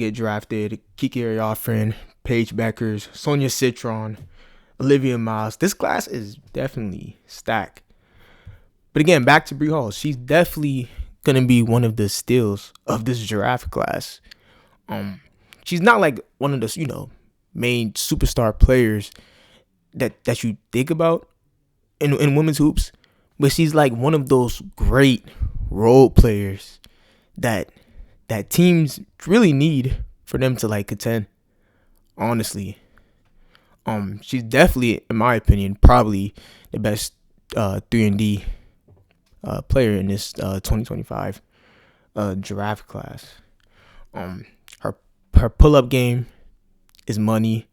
get drafted. Kiki Ariofrin, Paige Beckers, Sonia Citron, Olivia Miles. This class is definitely stacked. But again, back to Bree Hall. She's definitely going to be one of the steals of this draft class. She's not like one of the, main superstar players that you think about in women's hoops. But she's like one of those great role players that teams really need for them to like contend. Honestly. She's definitely, in my opinion, probably the best 3-and-D player in this 2025 draft class. Her pull-up game is money.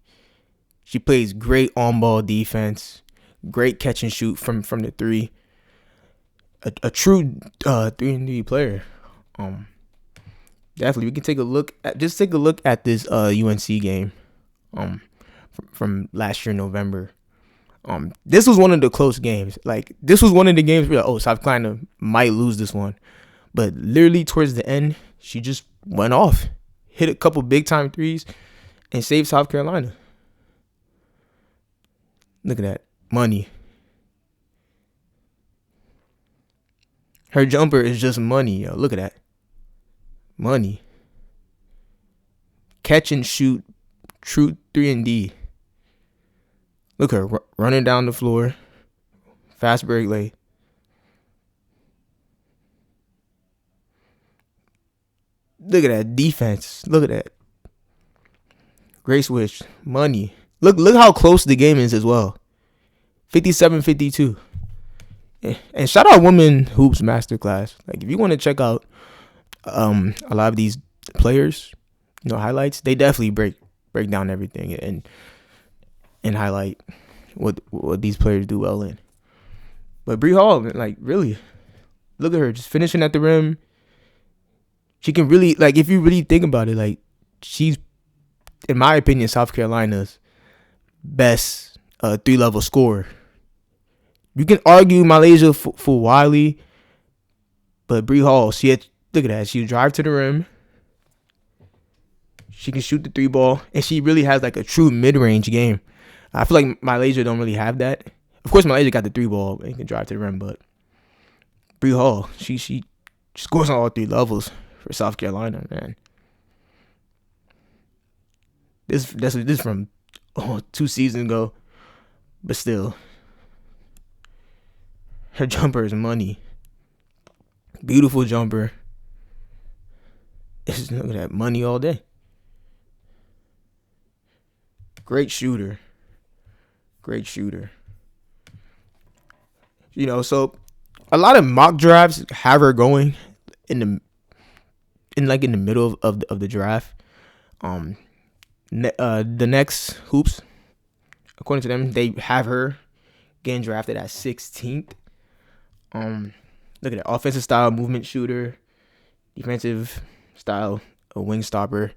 She plays great on-ball defense, great catch and shoot from the three. A true 3-and-D player. Definitely, we can take a look at this UNC game from last year November. This was one of the close games. Like, this was one of the games where, South Carolina might lose this one. But literally towards the end, she just went off. Hit a couple big-time threes and saved South Carolina. Look at that. Money. Her jumper is just money, yo. Look at that. Money. Catch and shoot. True 3-and-D. Look at her running down the floor. Fast break lay. Look at that defense. Look at that. Great switch. Money. Look how close the game is as well. 57-52. And shout out Women Hoops Masterclass. Like, if you want to check out a lot of these players, highlights, they definitely break down everything and highlight what these players do well in. But Bree Hall, like, really, look at her just finishing at the rim. She can really, like, if you really think about it, like, she's, in my opinion, South Carolina's best 3-level scorer. You can argue Malaysia for Wiley, but Bree Hall, look at that. She drive to the rim. She can shoot the 3 ball, and she really has like a true mid-range game. I feel like Malaysia don't really have that. Of course, Malaysia got the 3 ball and can drive to the rim, but Bree Hall, she scores on all 3 levels for South Carolina, man. This from 2 seasons ago, but still, her jumper is money. Beautiful jumper. Look at that, money all day. Great shooter. So a lot of mock drafts have her going in the middle of the draft. The next hoops, according to them, they have her getting drafted at 16th. Look at that, offensive style, movement shooter, defensive style, a wing stopper.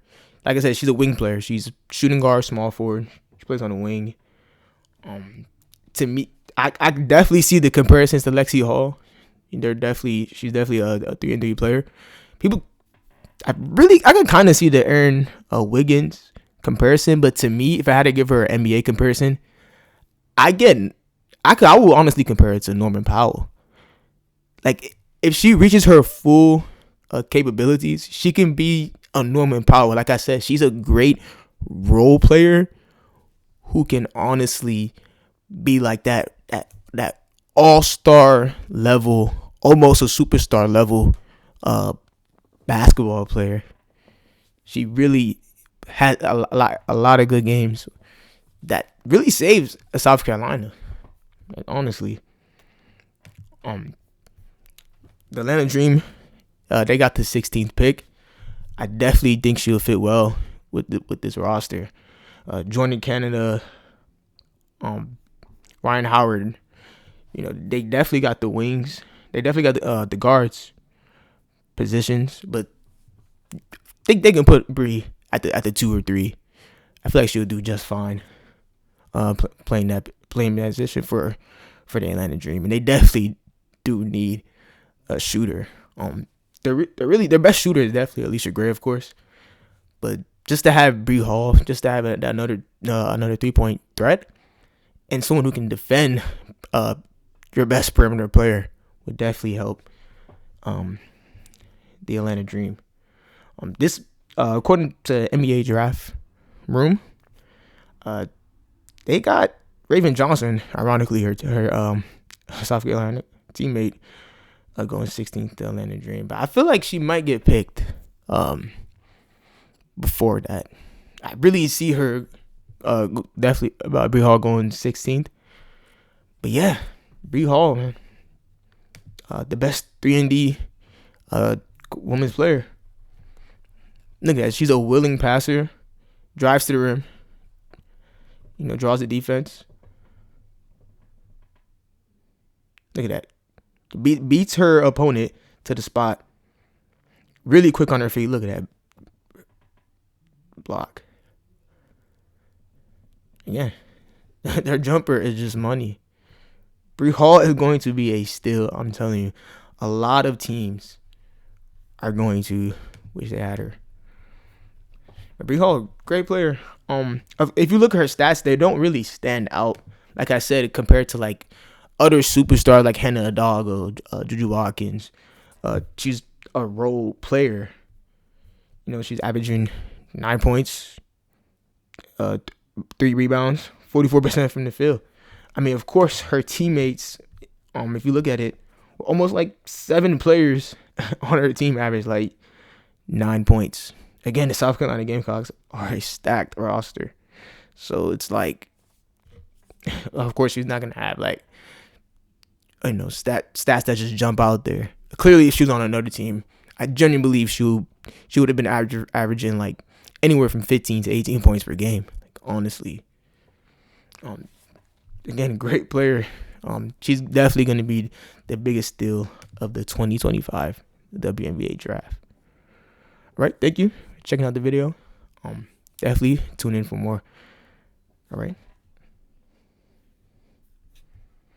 Like I said, she's a wing player. She's shooting guard, small forward. She plays on the wing. To me, I definitely see the comparisons to Lexi Hall. She's definitely a 3-and-D player. I can kind of see the Aaron Wiggins comparison, but to me, if I had to give her an NBA comparison, I will honestly compare it to Norman Powell. Like, if she reaches her full capabilities, she can be a Norman Powell. Like I said, she's a great role player who can honestly be like that all-star level, almost a superstar level basketball player. She really had a lot of good games that really saves South Carolina. Like, honestly. The Atlanta Dream, they got the 16th pick. I definitely think she'll fit well with this roster. Jordan Canada, Ryan Howard, they definitely got the wings. They definitely got the guards positions, but I think they can put Bree at the 2 or 3. I feel like she'll do just fine playing that position for the Atlanta Dream, and they definitely do need a shooter. Their best shooter is definitely Alicia Gray, of course, But just to have Bree Hall, just to have another 3-point threat, and someone who can defend your best perimeter player would definitely help the Atlanta Dream. This according to NBA Draft Room, they got Raven Johnson, ironically her South Carolina teammate, going 16th to Atlanta Dream. But I feel like she might get picked before that. I really see her definitely about Bree Hall going 16th. But yeah, Bree Hall, man, the best 3-and-D women's player. Look at that. She's a willing passer, drives to the rim, draws the defense. Look at that. Beats her opponent to the spot. Really quick on her feet. Look at that block. Yeah, their jumper is just money. Bree Hall is going to be a steal. I'm telling you, a lot of teams are going to wish they had her. But Bree Hall, great player. If you look at her stats, they don't really stand out. Like I said, compared to like other superstars like Hannah Adogo, Juju Watkins. She's a role player. She's averaging 9 points, 3 rebounds, 44% from the field. I mean, of course, her teammates, if you look at it, almost like 7 players on her team average like 9 points. Again, the South Carolina Gamecocks are a stacked roster. So it's like, of course, she's not going to have like, stats that just jump out there. Clearly, if she was on another team, I genuinely believe she would have been averaging like anywhere from 15 to 18 points per game. Like, honestly. Again, great player. She's definitely going to be the biggest steal of the 2025 WNBA draft. All right, thank you for checking out the video. Definitely tune in for more. All right.